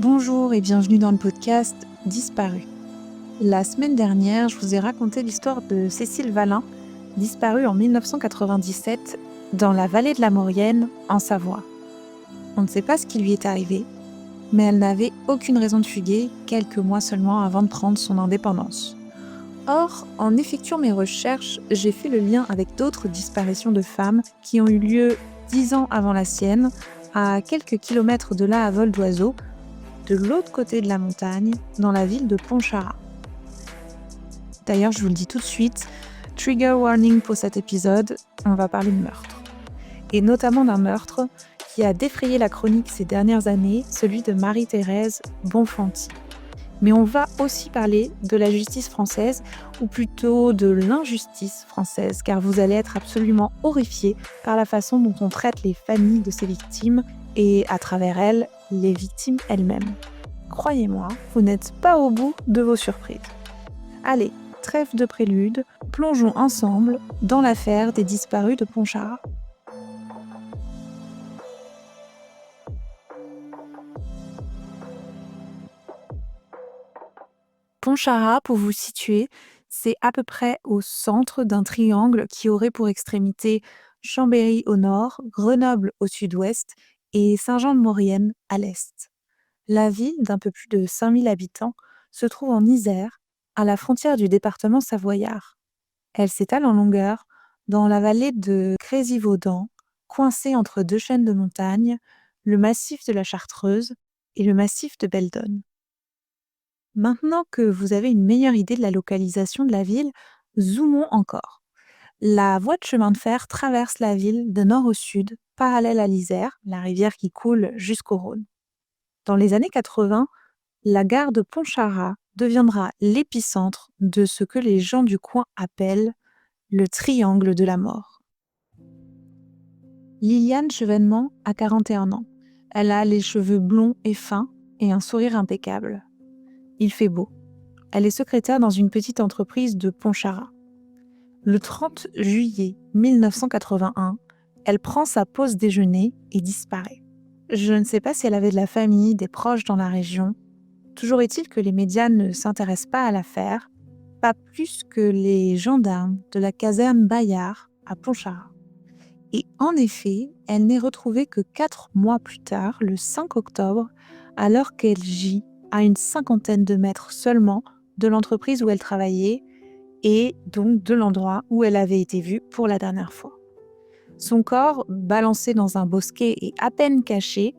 Bonjour et bienvenue dans le podcast Disparu. La semaine dernière, je vous ai raconté l'histoire de Cécile Valin, disparue en 1997 dans la vallée de la Maurienne, en Savoie. On ne sait pas ce qui lui est arrivé, mais elle n'avait aucune raison de fuguer quelques mois seulement avant de prendre son indépendance. Or, en effectuant mes recherches, j'ai fait le lien avec d'autres disparitions de femmes qui ont eu lieu 10 ans avant la sienne, à quelques kilomètres de là à vol d'oiseau, de l'autre côté de la montagne, dans la ville de Pontcharra. D'ailleurs, je vous le dis tout de suite, trigger warning pour cet épisode, on va parler de meurtre. Et notamment d'un meurtre qui a défrayé la chronique ces dernières années, celui de Marie-Thérèse Bonfanti. Mais on va aussi parler de la justice française, ou plutôt de l'injustice française, car vous allez être absolument horrifiés par la façon dont on traite les familles de ces victimes et, à travers elles, les victimes elles-mêmes. Croyez-moi, vous n'êtes pas au bout de vos surprises. Allez, trêve de prélude, plongeons ensemble dans l'affaire des disparus de Pontcharra. Pontcharra, pour vous situer, c'est à peu près au centre d'un triangle qui aurait pour extrémité Chambéry au nord, Grenoble au sud-ouest et Saint-Jean-de-Maurienne à l'est. La ville, d'un peu plus de 5000 habitants, se trouve en Isère, à la frontière du département savoyard. Elle s'étale en longueur dans la vallée de Grésivaudan, coincée entre deux chaînes de montagnes, le massif de la Chartreuse et le massif de Beldonne. Maintenant que vous avez une meilleure idée de la localisation de la ville, zoomons encore. La voie de chemin de fer traverse la ville de nord au sud, parallèle à l'Isère, la rivière qui coule jusqu'au Rhône. Dans les années 80, la gare de Pontcharra deviendra l'épicentre de ce que les gens du coin appellent le triangle de la mort. Liliane Chevènement a 41 ans. Elle a les cheveux blonds et fins et un sourire impeccable. Il fait beau. Elle est secrétaire dans une petite entreprise de Pontcharra. Le 30 juillet 1981, elle prend sa pause déjeuner et disparaît. Je ne sais pas si elle avait de la famille, des proches dans la région. Toujours est-il que les médias ne s'intéressent pas à l'affaire, pas plus que les gendarmes de la caserne Bayard à Pontcharra. Et en effet, elle n'est retrouvée que 4 mois plus tard, le 5 octobre, alors qu'elle gît à une 50aine de mètres seulement de l'entreprise où elle travaillait et donc de l'endroit où elle avait été vue pour la dernière fois. Son corps, balancé dans un bosquet et à peine caché,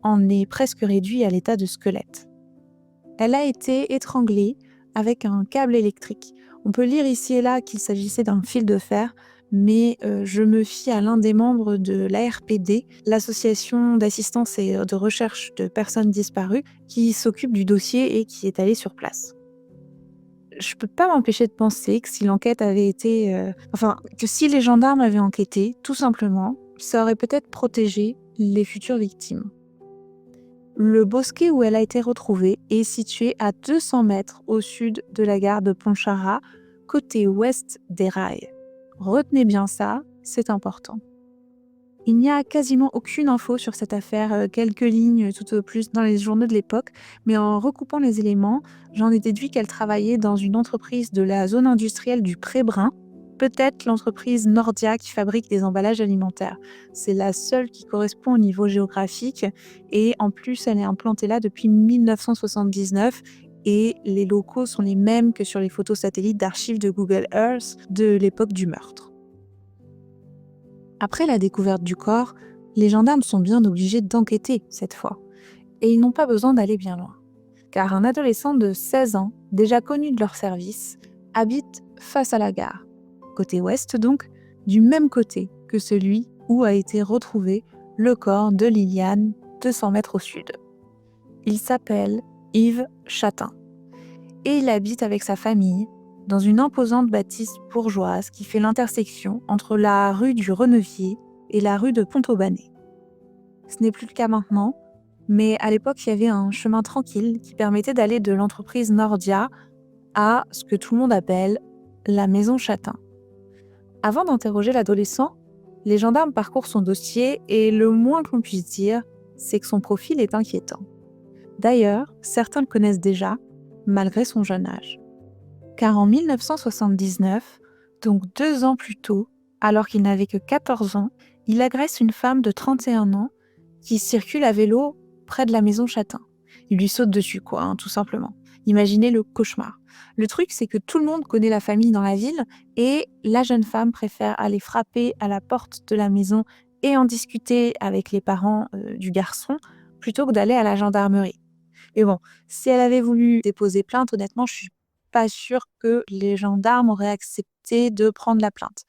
en est presque réduit à l'état de squelette. Elle a été étranglée avec un câble électrique. On peut lire ici et là qu'il s'agissait d'un fil de fer, mais je me fie à l'un des membres de l'ARPD, l'association d'assistance et de recherche de personnes disparues, qui s'occupe du dossier et qui est allée sur place. Je peux pas m'empêcher de penser que si l'enquête avait été... que si les gendarmes avaient enquêté, tout simplement, ça aurait peut-être protégé les futures victimes. Le bosquet où elle a été retrouvée est situé à 200 mètres au sud de la gare de Pontcharra, côté ouest des rails. Retenez bien ça, c'est important. Il n'y a quasiment aucune info sur cette affaire, quelques lignes tout au plus dans les journaux de l'époque, mais en recoupant les éléments, j'en ai déduit qu'elle travaillait dans une entreprise de la zone industrielle du Pré-Brun, peut-être l'entreprise Nordia qui fabrique des emballages alimentaires. C'est la seule qui correspond au niveau géographique et en plus elle est implantée là depuis 1979 et les locaux sont les mêmes que sur les photos satellites d'archives de Google Earth de l'époque du meurtre. Après la découverte du corps, les gendarmes sont bien obligés d'enquêter cette fois. Et ils n'ont pas besoin d'aller bien loin. Car un adolescent de 16 ans, déjà connu de leur service, habite face à la gare. Côté ouest donc, du même côté que celui où a été retrouvé le corps de Liliane, 200 mètres au sud. Il s'appelle Yves Chatin. Et il habite avec sa famille dans une imposante bâtisse bourgeoise qui fait l'intersection entre la rue du Renevier et la rue de Pont-Aubanet. Ce n'est plus le cas maintenant, mais à l'époque, il y avait un chemin tranquille qui permettait d'aller de l'entreprise Nordia à ce que tout le monde appelle la maison Chatin. Avant d'interroger l'adolescent, les gendarmes parcourent son dossier et le moins que l'on puisse dire, c'est que son profil est inquiétant. D'ailleurs, certains le connaissent déjà, malgré son jeune âge. Car en 1979, donc 2 ans plus tôt, alors qu'il n'avait que 14 ans, il agresse une femme de 31 ans qui circule à vélo près de la maison Châtain. Il lui saute dessus, quoi, tout simplement. Imaginez le cauchemar. Le truc, c'est que tout le monde connaît la famille dans la ville et la jeune femme préfère aller frapper à la porte de la maison et en discuter avec les parents du garçon plutôt que d'aller à la gendarmerie. Et bon, si elle avait voulu déposer plainte, honnêtement, je suis pas sûre que les gendarmes auraient accepté de prendre la plainte.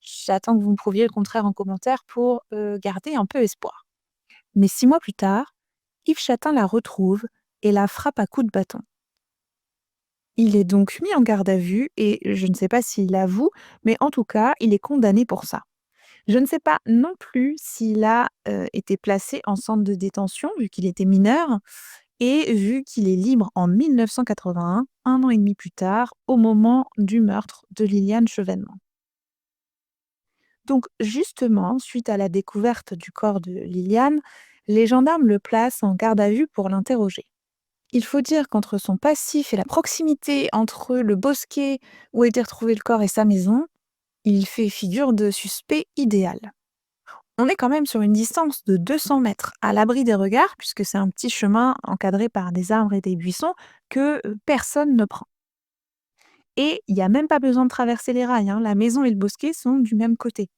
J'attends que vous me prouviez le contraire en commentaire pour garder un peu espoir. Mais 6 mois plus tard, Yves Châtain la retrouve et la frappe à coups de bâton. Il est donc mis en garde à vue et je ne sais pas s'il avoue, mais en tout cas, il est condamné pour ça. Je ne sais pas non plus s'il a été placé en centre de détention, vu qu'il était mineur, et vu qu'il est libre en 1981, un an et demi plus tard, au moment du meurtre de Liliane Chevènement. Donc justement, suite à la découverte du corps de Liliane, les gendarmes le placent en garde à vue pour l'interroger. Il faut dire qu'entre son passif et la proximité entre le bosquet où a été retrouvé le corps et sa maison, il fait figure de suspect idéal. On est quand même sur une distance de 200 mètres, à l'abri des regards, puisque c'est un petit chemin encadré par des arbres et des buissons que personne ne prend. Et il n'y a même pas besoin de traverser les rails, hein, la maison et le bosquet sont du même côté.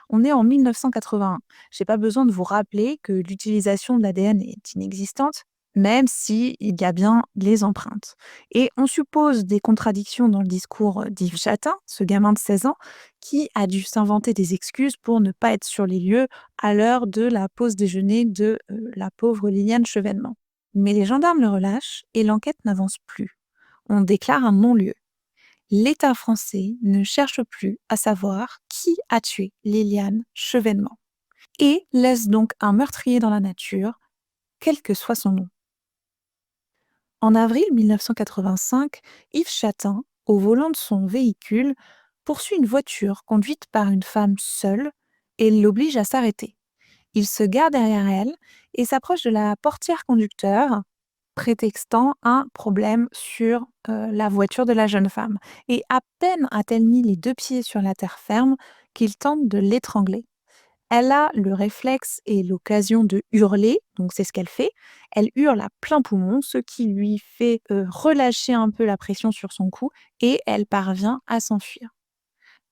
On est en 1981. J'ai pas besoin de vous rappeler que l'utilisation de l'ADN est inexistante, même s'il y a bien les empreintes. Et on suppose des contradictions dans le discours d'Yves Châtain, ce gamin de 16 ans, qui a dû s'inventer des excuses pour ne pas être sur les lieux à l'heure de la pause déjeuner de la pauvre Liliane Chevènement. Mais les gendarmes le relâchent et l'enquête n'avance plus. On déclare un non-lieu. L'État français ne cherche plus à savoir qui a tué Liliane Chevènement et laisse donc un meurtrier dans la nature, quel que soit son nom. En avril 1985, Yves Châtain, au volant de son véhicule, poursuit une voiture conduite par une femme seule et l'oblige à s'arrêter. Il se gare derrière elle et s'approche de la portière conducteur, prétextant un problème sur la voiture de la jeune femme. Et à peine a-t-elle mis les 2 pieds sur la terre ferme qu'il tente de l'étrangler. Elle a le réflexe et l'occasion de hurler, donc c'est ce qu'elle fait. Elle hurle à plein poumon, ce qui lui fait relâcher un peu la pression sur son cou et elle parvient à s'enfuir.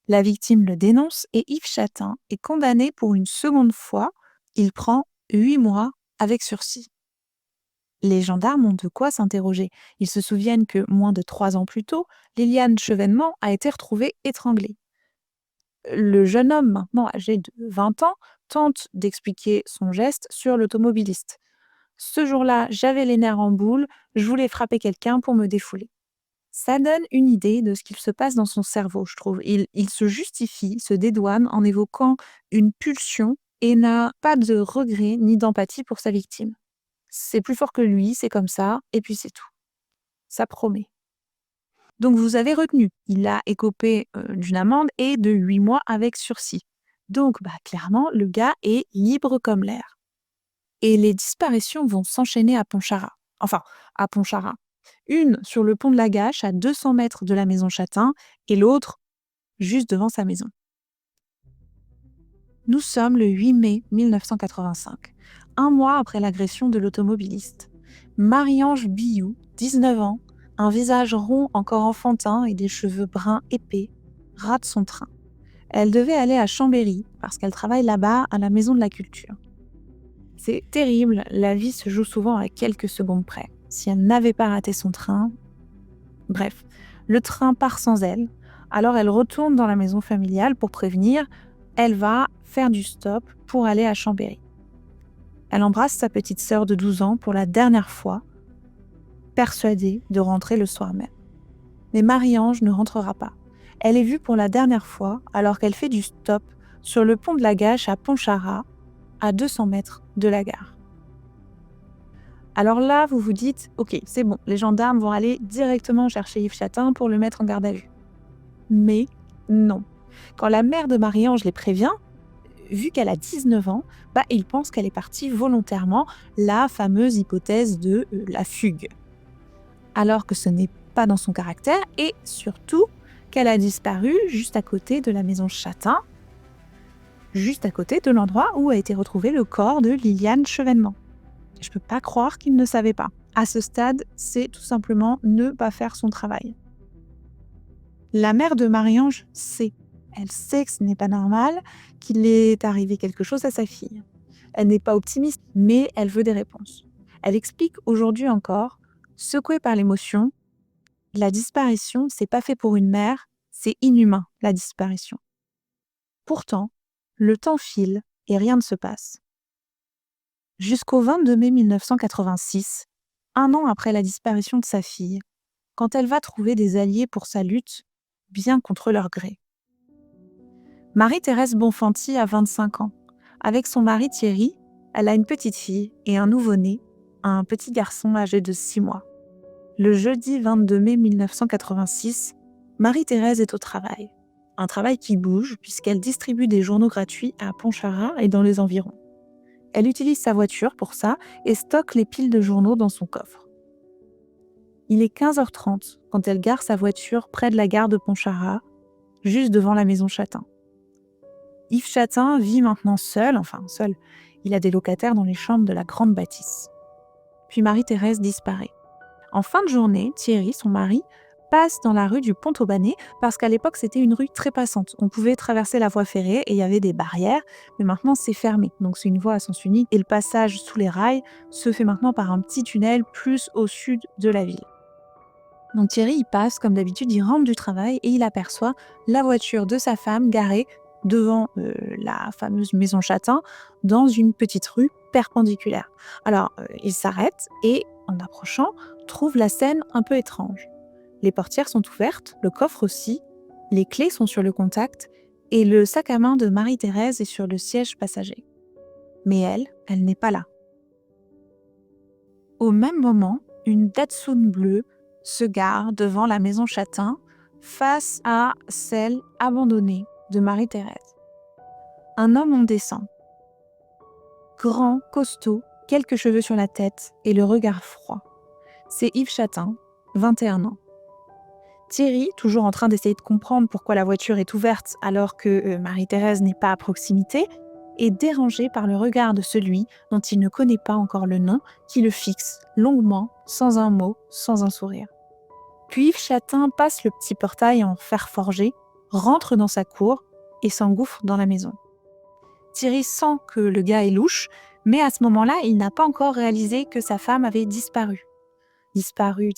La victime le dénonce et Yves Châtain est condamné pour une seconde fois. Il prend 8 mois avec sursis. Les gendarmes ont de quoi s'interroger. Ils se souviennent que, moins de 3 ans plus tôt, Liliane Chevènement a été retrouvée étranglée. Le jeune homme, maintenant âgé de 20 ans, tente d'expliquer son geste sur l'automobiliste. Ce jour-là, j'avais les nerfs en boule, je voulais frapper quelqu'un pour me défouler. Ça donne une idée de ce qu'il se passe dans son cerveau, je trouve. Il se justifie, se dédouane en évoquant une pulsion et n'a pas de regret ni d'empathie pour sa victime. C'est plus fort que lui, c'est comme ça, et puis c'est tout. Ça promet. Donc vous avez retenu, il a écopé d'une amende et de 8 mois avec sursis. Donc clairement, le gars est libre comme l'air. Et les disparitions vont s'enchaîner à Pontcharrat. Enfin, à Pontcharrat. Une sur le pont de la Gâche, à 200 mètres de la maison Châtain, et l'autre juste devant sa maison. Nous sommes le 8 mai 1985, un mois après l'agression de l'automobiliste. Marie-Ange Billou, 19 ans, un visage rond encore enfantin et des cheveux bruns épais, rate son train. Elle devait aller à Chambéry parce qu'elle travaille là-bas à la Maison de la Culture. C'est terrible, la vie se joue souvent à quelques secondes près. Si elle n'avait pas raté son train... Bref, le train part sans elle, alors elle retourne dans la maison familiale pour prévenir. Elle va faire du stop pour aller à Chambéry. Elle embrasse sa petite sœur de 12 ans pour la dernière fois, persuadée de rentrer le soir même. Mais Marie-Ange ne rentrera pas. Elle est vue pour la dernière fois alors qu'elle fait du stop sur le pont de la Gâche à Pontcharrat, à 200 mètres de la gare. Alors là, vous vous dites, ok, c'est bon, les gendarmes vont aller directement chercher Yves Châtain pour le mettre en garde à vue. Mais non. Quand la mère de Marie-Ange les prévient, vu qu'elle a 19 ans, il pense qu'elle est partie volontairement, la fameuse hypothèse de la fugue. Alors que ce n'est pas dans son caractère, et surtout qu'elle a disparu juste à côté de la maison Châtain, juste à côté de l'endroit où a été retrouvé le corps de Liliane Chevènement. Je peux pas croire qu'il ne savait pas. À ce stade, c'est tout simplement ne pas faire son travail. La mère de Marie-Ange sait. Elle sait que ce n'est pas normal, qu'il est arrivé quelque chose à sa fille. Elle n'est pas optimiste, mais elle veut des réponses. Elle explique aujourd'hui encore, secouée par l'émotion, la disparition, c'est pas fait pour une mère, c'est inhumain, la disparition. Pourtant, le temps file et rien ne se passe. Jusqu'au 22 mai 1986, un an après la disparition de sa fille, quand elle va trouver des alliés pour sa lutte, bien contre leur gré. Marie-Thérèse Bonfanti a 25 ans. Avec son mari Thierry, elle a une petite fille et un nouveau-né, un petit garçon âgé de 6 mois. Le jeudi 22 mai 1986, Marie-Thérèse est au travail. Un travail qui bouge puisqu'elle distribue des journaux gratuits à Pontcharra et dans les environs. Elle utilise sa voiture pour ça et stocke les piles de journaux dans son coffre. Il est 15h30 quand elle gare sa voiture près de la gare de Pontcharra, juste devant la maison Châtain. Yves Châtain vit maintenant seul, il a des locataires dans les chambres de la grande bâtisse. Puis Marie-Thérèse disparaît. En fin de journée, Thierry, son mari, passe dans la rue du Pont-Aubanet parce qu'à l'époque, c'était une rue très passante. On pouvait traverser la voie ferrée et il y avait des barrières, mais maintenant, c'est fermé. Donc, c'est une voie à sens unique et le passage sous les rails se fait maintenant par un petit tunnel plus au sud de la ville. Donc, Thierry, il passe, comme d'habitude, il rentre du travail et il aperçoit la voiture de sa femme garée devant la fameuse maison Châtain dans une petite rue perpendiculaire. Alors, il s'arrête et, en approchant, trouve la scène un peu étrange. Les portières sont ouvertes, le coffre aussi, les clés sont sur le contact et le sac à main de Marie-Thérèse est sur le siège passager. Mais elle n'est pas là. Au même moment, une Datsun bleue se gare devant la maison Châtain face à celle abandonnée de Marie-Thérèse. Un homme en descend. Grand, costaud, quelques cheveux sur la tête et le regard froid. C'est Yves Châtain, 21 ans. Thierry, toujours en train d'essayer de comprendre pourquoi la voiture est ouverte alors que Marie-Thérèse n'est pas à proximité, est dérangé par le regard de celui dont il ne connaît pas encore le nom, qui le fixe longuement, sans un mot, sans un sourire. Puis Yves Châtain passe le petit portail en fer forgé, rentre dans sa cour et s'engouffre dans la maison. Thierry sent que le gars est louche, mais à ce moment-là, il n'a pas encore réalisé que sa femme avait disparu. Disparu.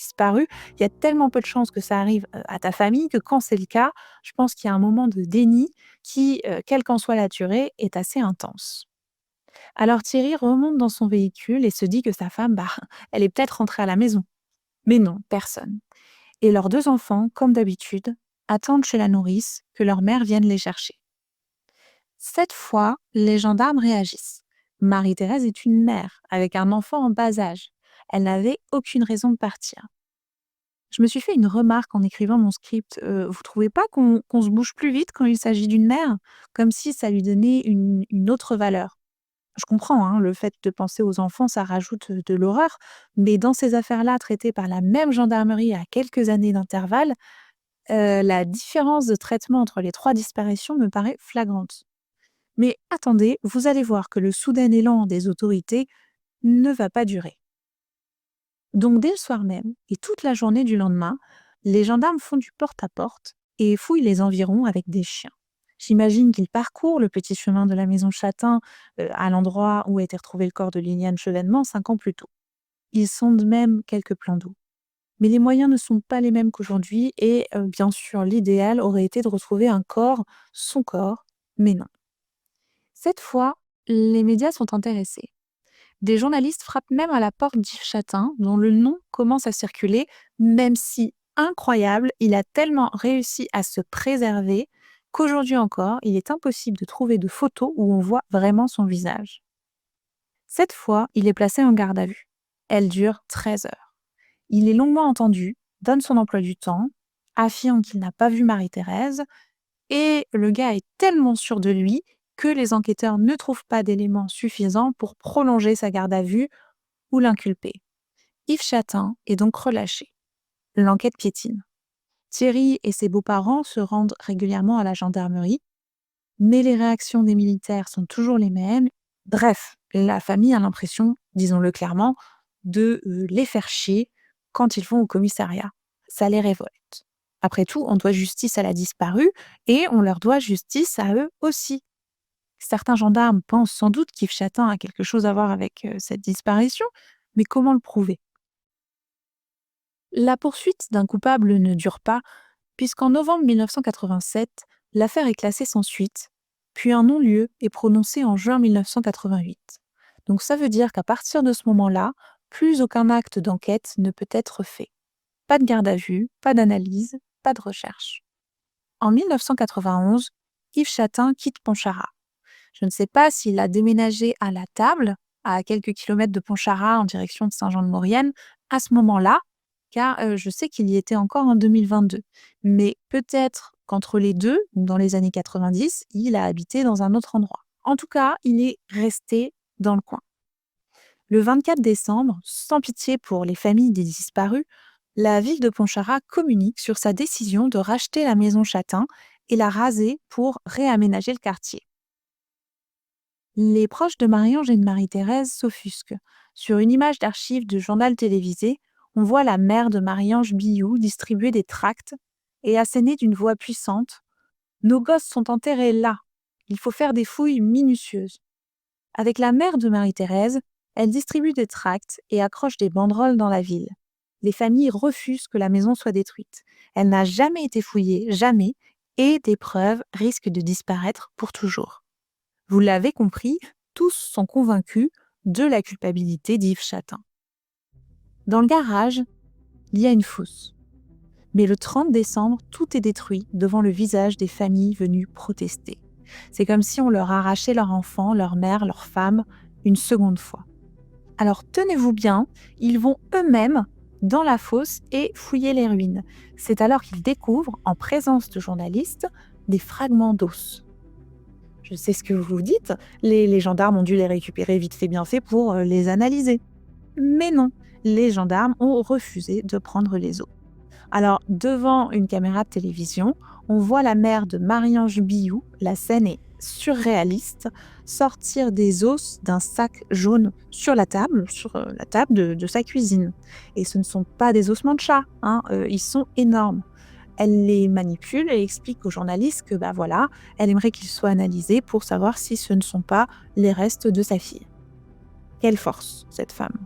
Il y a tellement peu de chances que ça arrive à ta famille que quand c'est le cas, je pense qu'il y a un moment de déni qui, quelle qu'en soit la durée, est assez intense. Alors Thierry remonte dans son véhicule et se dit que sa femme, elle est peut-être rentrée à la maison. Mais non, personne. Et leurs 2 enfants, comme d'habitude, attendent chez la nourrice que leur mère vienne les chercher. Cette fois, les gendarmes réagissent. Marie-Thérèse est une mère, avec un enfant en bas âge. Elle n'avait aucune raison de partir. Je me suis fait une remarque en écrivant mon script. Vous trouvez pas qu'on se bouge plus vite quand il s'agit d'une mère? Comme si ça lui donnait une autre valeur. Je comprends, hein, le fait de penser aux enfants, ça rajoute de l'horreur, mais dans ces affaires-là, traitées par la même gendarmerie à quelques années d'intervalle, la différence de traitement entre les 3 disparitions me paraît flagrante. Mais attendez, vous allez voir que le soudain élan des autorités ne va pas durer. Donc dès le soir même et toute la journée du lendemain, les gendarmes font du porte-à-porte et fouillent les environs avec des chiens. J'imagine qu'ils parcourent le petit chemin de la maison Châtain à l'endroit où a été retrouvé le corps de Liliane Chevènement 5 ans plus tôt. Ils sondent même quelques plans d'eau. Mais les moyens ne sont pas les mêmes qu'aujourd'hui et bien sûr l'idéal aurait été de retrouver un corps, son corps, mais non. Cette fois, les médias sont intéressés. Des journalistes frappent même à la porte d'Yves Châtain, dont le nom commence à circuler, même si, incroyable, il a tellement réussi à se préserver qu'aujourd'hui encore, il est impossible de trouver de photos où on voit vraiment son visage. Cette fois, il est placé en garde à vue. Elle dure 13 heures. Il est longuement entendu, donne son emploi du temps, affirme qu'il n'a pas vu Marie-Thérèse, et le gars est tellement sûr de lui que les enquêteurs ne trouvent pas d'éléments suffisants pour prolonger sa garde à vue ou l'inculper. Yves Chatin est donc relâché. L'enquête piétine. Thierry et ses beaux-parents se rendent régulièrement à la gendarmerie, mais les réactions des militaires sont toujours les mêmes. Bref, la famille a l'impression, disons-le clairement, de les faire chier quand ils vont au commissariat. Ça les révolte. Après tout, on doit justice à la disparue et on leur doit justice à eux aussi. Certains gendarmes pensent sans doute qu'Yves Chatin a quelque chose à voir avec cette disparition, mais comment le prouver? La poursuite d'un coupable ne dure pas, puisqu'en novembre 1987, l'affaire est classée sans suite, puis un non-lieu est prononcé en juin 1988. Donc ça veut dire qu'à partir de ce moment-là, plus aucun acte d'enquête ne peut être fait. Pas de garde à vue, pas d'analyse, pas de recherche. En 1991, Yves Chatin quitte Pontcharra. Je ne sais pas s'il a déménagé à La Table, à quelques kilomètres de Pontcharra en direction de Saint-Jean-de-Maurienne, à ce moment-là, car je sais qu'il y était encore en 2022. Mais peut-être qu'entre les deux, dans les années 90, il a habité dans un autre endroit. En tout cas, il est resté dans le coin. Le 24 décembre, sans pitié pour les familles des disparus, la ville de Pontcharra communique sur sa décision de racheter la maison Chatin et la raser pour réaménager le quartier. Les proches de Marie-Ange et de Marie-Thérèse s'offusquent. Sur une image d'archive de journal télévisé, on voit la mère de Marie-Ange Billou distribuer des tracts et asséner d'une voix puissante: «Nos gosses sont enterrés là. Il faut faire des fouilles minutieuses.» Avec la mère de Marie-Thérèse, elle distribue des tracts et accroche des banderoles dans la ville. Les familles refusent que la maison soit détruite. Elle n'a jamais été fouillée, jamais, et des preuves risquent de disparaître pour toujours. Vous l'avez compris, tous sont convaincus de la culpabilité d'Yves Chatin. Dans le garage, il y a une fosse. Mais le 30 décembre, tout est détruit devant le visage des familles venues protester. C'est comme si on leur arrachait leur enfant, leur mère, leur femme, une seconde fois. Alors tenez-vous bien, ils vont eux-mêmes dans la fosse et fouiller les ruines. C'est alors qu'ils découvrent, en présence de journalistes, des fragments d'os. Je sais ce que vous vous dites, les gendarmes ont dû les récupérer vite fait bien fait pour les analyser. Mais non, les gendarmes ont refusé de prendre les os. Alors, devant une caméra de télévision, on voit la mère de Marie-Ange Billou, la scène est surréaliste, sortir des os d'un sac jaune sur la table, de sa cuisine. Et ce ne sont pas des ossements de chat, hein, ils sont énormes. Elle les manipule et explique aux journalistes que voilà, elle aimerait qu'ils soient analysés pour savoir si ce ne sont pas les restes de sa fille. Quelle force, cette femme.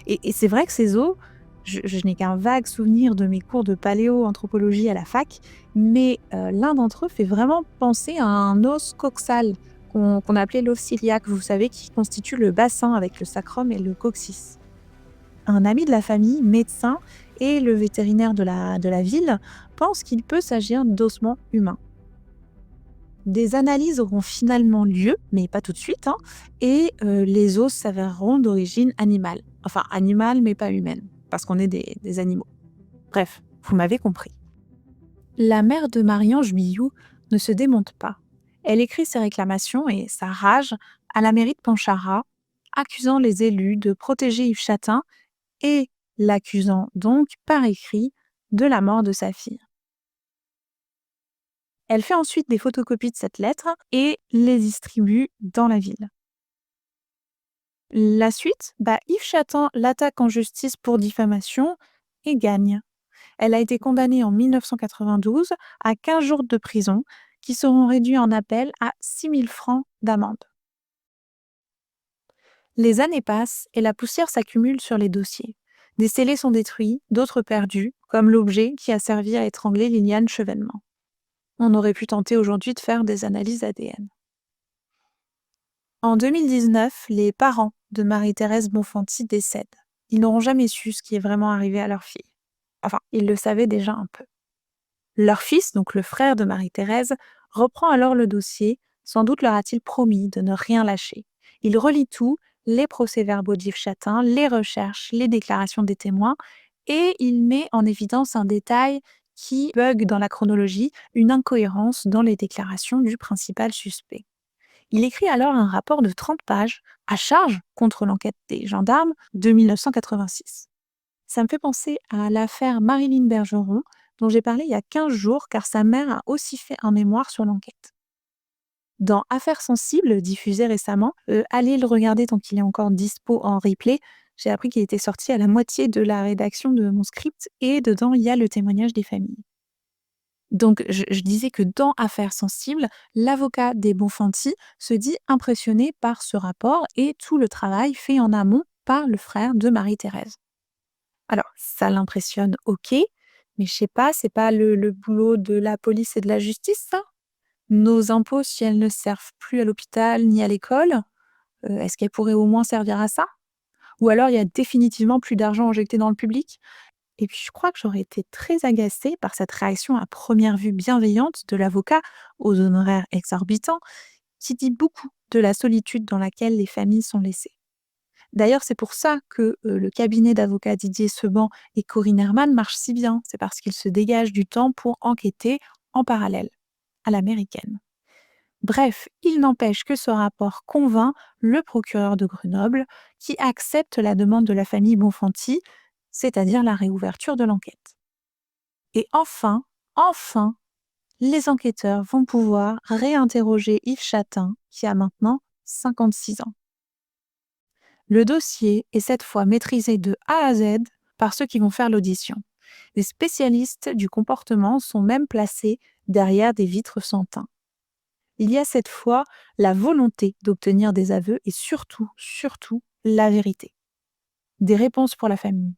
Et c'est vrai que ces os, je n'ai qu'un vague souvenir de mes cours de paléo-anthropologie à la fac, mais l'un d'entre eux fait vraiment penser à un os coxal qu'on appelait l'os ciliaque, vous savez, qui constitue le bassin avec le sacrum et le coccyx. Un ami de la famille, médecin, et le vétérinaire de la ville pensent qu'il peut s'agir d'ossements humains. Des analyses auront finalement lieu, mais pas tout de suite, hein, et les os s'avéreront d'origine animale. Enfin, animale, mais pas humaine, parce qu'on est des animaux. Bref, vous m'avez compris. La mère de Marie-Ange Billou ne se démonte pas. Elle écrit ses réclamations et sa rage à la mairie de Pontcharra, accusant les élus de protéger Yves Chatin et l'accusant donc par écrit de la mort de sa fille. Elle fait ensuite des photocopies de cette lettre et les distribue dans la ville. La suite, Yves Chatin l'attaque en justice pour diffamation et gagne. Elle a été condamnée en 1992 à 15 jours de prison qui seront réduits en appel à 6 000 francs d'amende. Les années passent et la poussière s'accumule sur les dossiers. Des scellés sont détruits, d'autres perdus, comme l'objet qui a servi à étrangler Liliane Chevènement. On aurait pu tenter aujourd'hui de faire des analyses ADN. En 2019, les parents de Marie-Thérèse Bonfanti décèdent. Ils n'auront jamais su ce qui est vraiment arrivé à leur fille. Enfin, ils le savaient déjà un peu. Leur fils, donc le frère de Marie-Thérèse, reprend alors le dossier, sans doute leur a-t-il promis de ne rien lâcher. Il relit tout, les procès-verbaux d'Yves Chatin, les recherches, les déclarations des témoins, et il met en évidence un détail qui bug dans la chronologie, une incohérence dans les déclarations du principal suspect. Il écrit alors un rapport de 30 pages à charge contre l'enquête des gendarmes de 1986. Ça me fait penser à l'affaire Marilyn Bergeron, dont j'ai parlé il y a 15 jours, car sa mère a aussi fait un mémoire sur l'enquête. Dans Affaires sensibles, diffusé récemment, allez le regarder tant qu'il est encore dispo en replay. J'ai appris qu'il était sorti à la moitié de la rédaction de mon script et dedans, il y a le témoignage des familles. Donc, je disais que dans Affaires sensibles, l'avocat des Bonfanti se dit impressionné par ce rapport et tout le travail fait en amont par le frère de Marie-Thérèse. Alors, ça l'impressionne, ok, mais je sais pas, c'est pas le boulot de la police et de la justice, ça? Nos impôts, si elles ne servent plus à l'hôpital ni à l'école, est-ce qu'elles pourraient au moins servir à ça? Ou alors il y a définitivement plus d'argent injecté dans le public? Et puis je crois que j'aurais été très agacée par cette réaction à première vue bienveillante de l'avocat aux honoraires exorbitants, qui dit beaucoup de la solitude dans laquelle les familles sont laissées. D'ailleurs, c'est pour ça que le cabinet d'avocats Didier Seban et Corinne Herman marche si bien. C'est parce qu'ils se dégagent du temps pour enquêter en parallèle, à l'américaine. Bref, il n'empêche que ce rapport convainc le procureur de Grenoble qui accepte la demande de la famille Bonfanti, c'est-à-dire la réouverture de l'enquête. Et enfin, les enquêteurs vont pouvoir réinterroger Yves Chatin, qui a maintenant 56 ans. Le dossier est cette fois maîtrisé de A à Z par ceux qui vont faire l'audition. Les spécialistes du comportement sont même placés derrière des vitres sans teint. Il y a cette fois la volonté d'obtenir des aveux et surtout, la vérité. Des réponses pour la famille.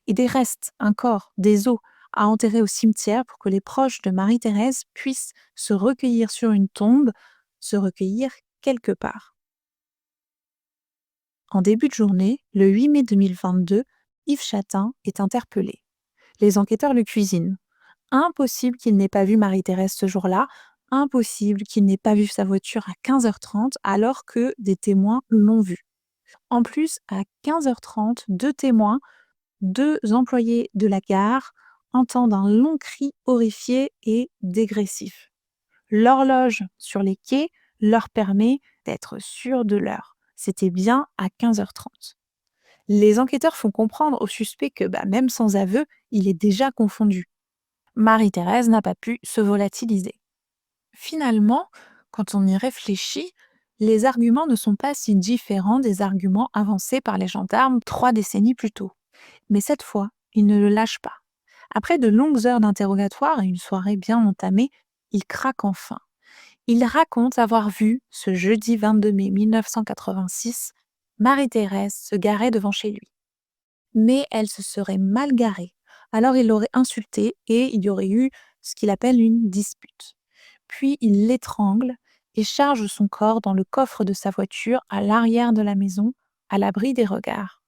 Et des restes, un corps, des os à enterrer au cimetière pour que les proches de Marie-Thérèse puissent se recueillir sur une tombe, se recueillir quelque part. En début de journée, le 8 mai 2022, Yves Chatin est interpellé. Les enquêteurs le cuisinent. Impossible qu'il n'ait pas vu Marie-Thérèse ce jour-là, impossible qu'il n'ait pas vu sa voiture à 15h30 alors que des témoins l'ont vue. En plus, à 15h30, deux témoins, deux employés de la gare, entendent un long cri horrifié et dégressif. L'horloge sur les quais leur permet d'être sûrs de l'heure. C'était bien à 15h30. Les enquêteurs font comprendre au suspect que même sans aveu, il est déjà confondu. Marie-Thérèse n'a pas pu se volatiliser. Finalement, quand on y réfléchit, les arguments ne sont pas si différents des arguments avancés par les gendarmes 3 décennies plus tôt. Mais cette fois, ils ne le lâchent pas. Après de longues heures d'interrogatoire et une soirée bien entamée, il craque enfin. Il raconte avoir vu, ce jeudi 22 mai 1986, Marie-Thérèse se garer devant chez lui. Mais elle se serait mal garée. Alors il l'aurait insultée et il y aurait eu ce qu'il appelle une dispute. Puis il l'étrangle et charge son corps dans le coffre de sa voiture à l'arrière de la maison, à l'abri des regards.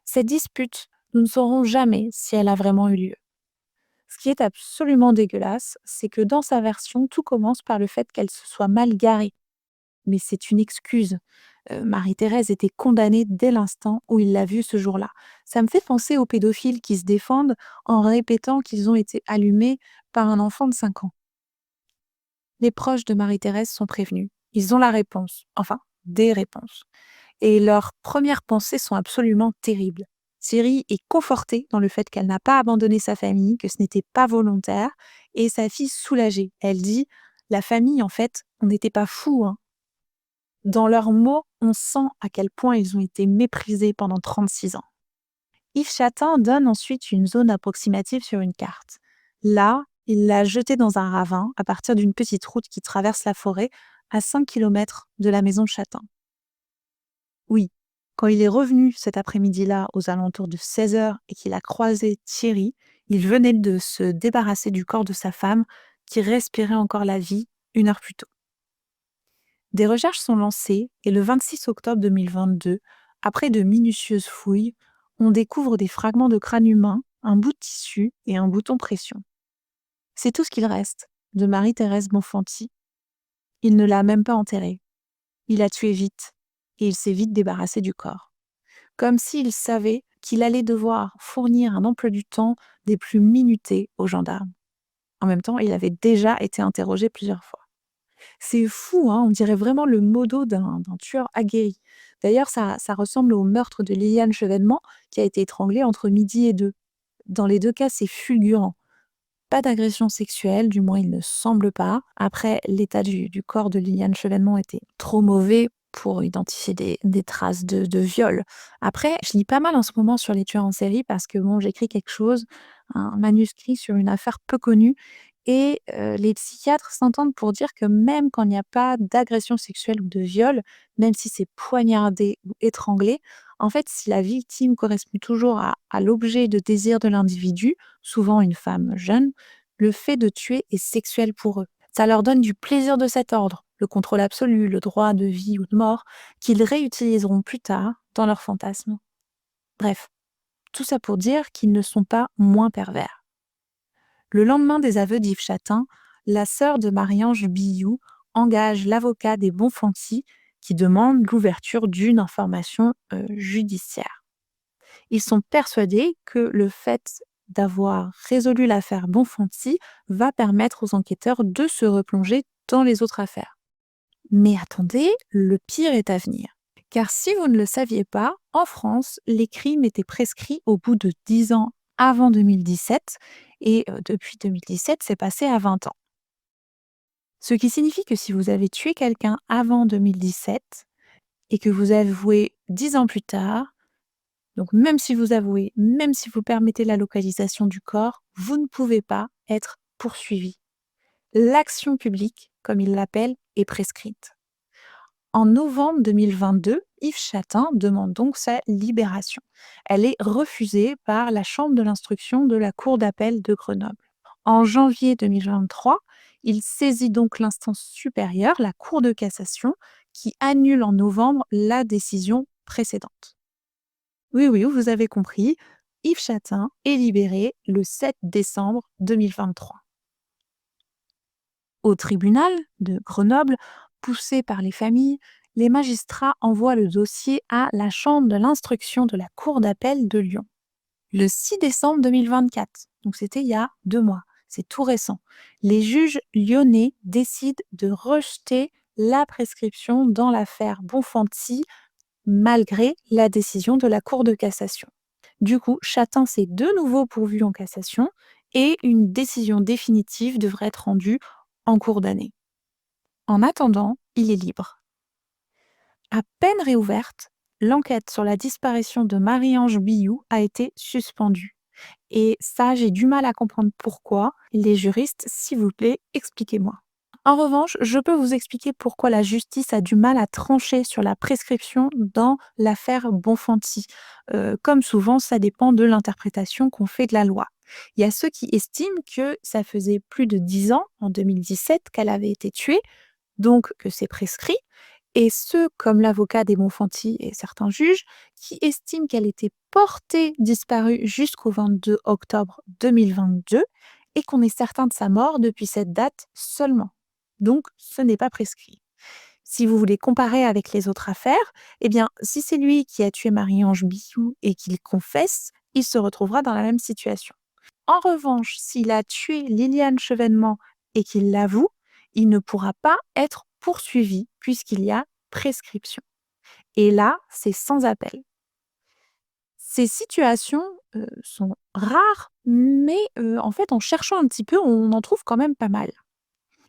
Cette dispute, nous ne saurons jamais si elle a vraiment eu lieu. Ce qui est absolument dégueulasse, c'est que dans sa version, tout commence par le fait qu'elle se soit mal garée. Mais c'est une excuse. Marie-Thérèse était condamnée dès l'instant où il l'a vue ce jour-là. Ça me fait penser aux pédophiles qui se défendent en répétant qu'ils ont été allumés par un enfant de 5 ans. Les proches de Marie-Thérèse sont prévenus. Ils ont la réponse, enfin, des réponses. Et leurs premières pensées sont absolument terribles. Thierry est confortée dans le fait qu'elle n'a pas abandonné sa famille, que ce n'était pas volontaire, et sa fille soulagée. Elle dit « La famille, en fait, on n'était pas fous, hein. » Dans leurs mots, on sent à quel point ils ont été méprisés pendant 36 ans. Yves Chatin donne ensuite une zone approximative sur une carte. Là, il l'a jetée dans un ravin à partir d'une petite route qui traverse la forêt à 5 km de la maison de Chatin. Oui, quand il est revenu cet après-midi-là aux alentours de 16h et qu'il a croisé Thierry, il venait de se débarrasser du corps de sa femme qui respirait encore la vie 1 heure plus tôt. Des recherches sont lancées et le 26 octobre 2022, après de minutieuses fouilles, on découvre des fragments de crâne humain, un bout de tissu et un bouton pression. C'est tout ce qu'il reste de Marie-Thérèse Bonfanti. Il ne l'a même pas enterrée. Il l'a tuée vite et il s'est vite débarrassé du corps. Comme s'il savait qu'il allait devoir fournir un emploi du temps des plus minutés aux gendarmes. En même temps, il avait déjà été interrogé plusieurs fois. C'est fou, hein, on dirait vraiment le modo d'un tueur aguerri. D'ailleurs, ça ressemble au meurtre de Liliane Chevènement, qui a été étranglée entre midi et 2. Dans les 2 cas, c'est fulgurant. Pas d'agression sexuelle, du moins il ne semble pas. Après, l'état du corps de Liliane Chevènement était trop mauvais pour identifier des traces de viol. Après, je lis pas mal en ce moment sur les tueurs en série parce que bon, j'écris quelque chose, un manuscrit sur une affaire peu connue et les psychiatres s'entendent pour dire que même quand il n'y a pas d'agression sexuelle ou de viol, même si c'est poignardé ou étranglé, en fait, si la victime correspond toujours à l'objet de désir de l'individu, souvent une femme jeune, le fait de tuer est sexuel pour eux. Ça leur donne du plaisir de cet ordre, le contrôle absolu, le droit de vie ou de mort, qu'ils réutiliseront plus tard dans leurs fantasmes. Bref, tout ça pour dire qu'ils ne sont pas moins pervers. Le lendemain des aveux d'Yves Chatin, la sœur de Marie-Ange Billou engage l'avocat des Bonfanti qui demande l'ouverture d'une information judiciaire. Ils sont persuadés que le fait d'avoir résolu l'affaire Bonfanti va permettre aux enquêteurs de se replonger dans les autres affaires. Mais attendez, le pire est à venir. Car si vous ne le saviez pas, en France, les crimes étaient prescrits au bout de 10 ans avant 2017 et depuis 2017, c'est passé à 20 ans. Ce qui signifie que si vous avez tué quelqu'un avant 2017 et que vous avouez 10 ans plus tard, donc même si vous avouez, même si vous permettez la localisation du corps, vous ne pouvez pas être poursuivi. L'action publique, comme ils l'appellent, est prescrite. En novembre 2022, Yves Chatin demande donc sa libération. Elle est refusée par la Chambre de l'instruction de la Cour d'appel de Grenoble. En janvier 2023, il saisit donc l'instance supérieure, la Cour de cassation, qui annule en novembre la décision précédente. Oui, oui, vous avez compris, Yves Chatin est libéré le 7 décembre 2023. Au tribunal de Grenoble, poussés par les familles, les magistrats envoient le dossier à la Chambre de l'instruction de la Cour d'appel de Lyon. Le 6 décembre 2024, donc c'était il y a 2 mois, c'est tout récent, les juges lyonnais décident de rejeter la prescription dans l'affaire Bonfanti malgré la décision de la Cour de cassation. Du coup, Chatin s'est de nouveau pourvu en cassation et une décision définitive devrait être rendue en cours d'année. En attendant, il est libre. À peine réouverte, l'enquête sur la disparition de Marie-Ange Billou a été suspendue. Et ça, j'ai du mal à comprendre pourquoi. Les juristes, s'il vous plaît, expliquez-moi. En revanche, je peux vous expliquer pourquoi la justice a du mal à trancher sur la prescription dans l'affaire Bonfanti. Comme souvent, ça dépend de l'interprétation qu'on fait de la loi. Il y a ceux qui estiment que ça faisait plus de 10 ans, en 2017, qu'elle avait été tuée, donc que c'est prescrit, et ceux, comme l'avocat des Bonfanti et certains juges, qui estiment qu'elle était portée disparue jusqu'au 22 octobre 2022 et qu'on est certain de sa mort depuis cette date seulement. Donc, ce n'est pas prescrit. Si vous voulez comparer avec les autres affaires, eh bien, si c'est lui qui a tué Marie-Ange Billou et qu'il confesse, il se retrouvera dans la même situation. En revanche, s'il a tué Liliane Chevènement et qu'il l'avoue, il ne pourra pas être poursuivi puisqu'il y a prescription. Et là, c'est sans appel. Ces situations sont rares, mais en fait, en cherchant un petit peu, on en trouve quand même pas mal.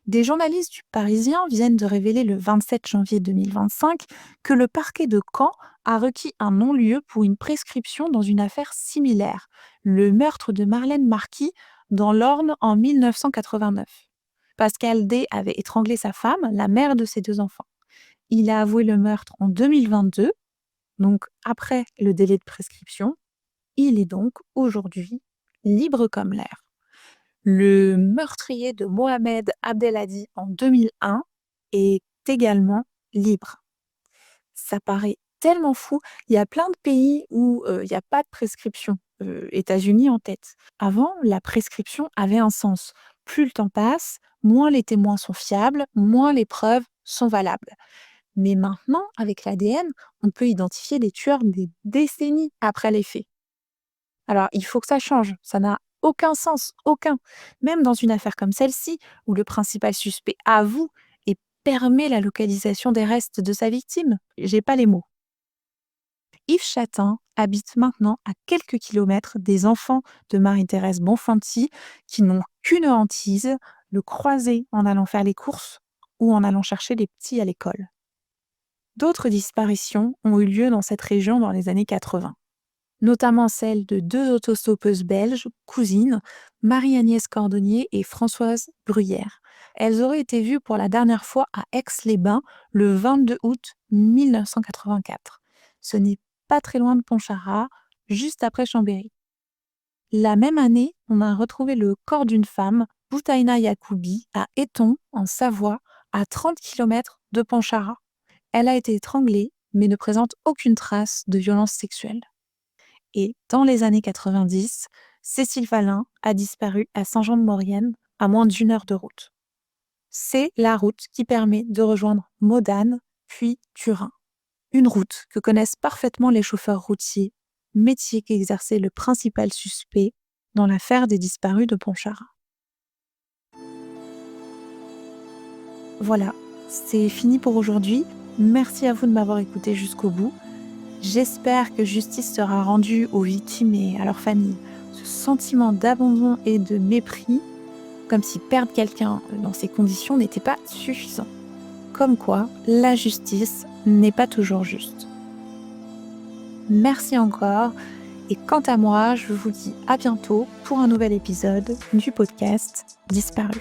Des journalistes du Parisien viennent de révéler le 27 janvier 2025 que le parquet de Caen a requis un non-lieu pour une prescription dans une affaire similaire, le meurtre de Marlène Marquis dans l'Orne en 1989. Pascal D avait étranglé sa femme, la mère de ses 2 enfants. Il a avoué le meurtre en 2022, donc après le délai de prescription. Il est donc aujourd'hui libre comme l'air. Le meurtrier de Mohamed Abdelhadi en 2001 est également libre. Ça paraît tellement fou. Il y a plein de pays où il n'y a pas de prescription, États-Unis en tête. Avant, la prescription avait un sens. Plus le temps passe, moins les témoins sont fiables, moins les preuves sont valables. Mais maintenant, avec l'ADN, on peut identifier des tueurs des décennies après les faits. Alors, il faut que ça change. Ça n'a aucun sens, aucun. Même dans une affaire comme celle-ci, où le principal suspect avoue et permet la localisation des restes de sa victime? J'ai pas les mots. Yves Chatin habite maintenant à quelques kilomètres des enfants de Marie-Thérèse Bonfanti qui n'ont qu'une hantise, le croiser en allant faire les courses ou en allant chercher les petits à l'école. D'autres disparitions ont eu lieu dans cette région dans les années 80, notamment celle de 2 autostoppeuses belges, cousines, Marie-Agnès Cordonnier et Françoise Bruyère. Elles auraient été vues pour la dernière fois à Aix-les-Bains le 22 août 1984. Ce n'est pas très loin de Pontcharra, juste après Chambéry. La même année, on a retrouvé le corps d'une femme, Boutaina Yacoubi, à Éton, en Savoie, à 30 km de Pontcharra. Elle a été étranglée, mais ne présente aucune trace de violence sexuelle. Et dans les années 90, Cécile Valin a disparu à Saint-Jean-de-Maurienne, à moins d'1 heure de route. C'est la route qui permet de rejoindre Modane, puis Turin. Une route que connaissent parfaitement les chauffeurs routiers, métier qu'exerçait le principal suspect dans l'affaire des disparus de Pontcharra. Voilà, c'est fini pour aujourd'hui. Merci à vous de m'avoir écouté jusqu'au bout. J'espère que justice sera rendue aux victimes et à leurs familles. Ce sentiment d'abandon et de mépris, comme si perdre quelqu'un dans ces conditions n'était pas suffisant. Comme quoi, la justice n'est pas toujours juste. Merci encore, et quant à moi, je vous dis à bientôt pour un nouvel épisode du podcast Disparu.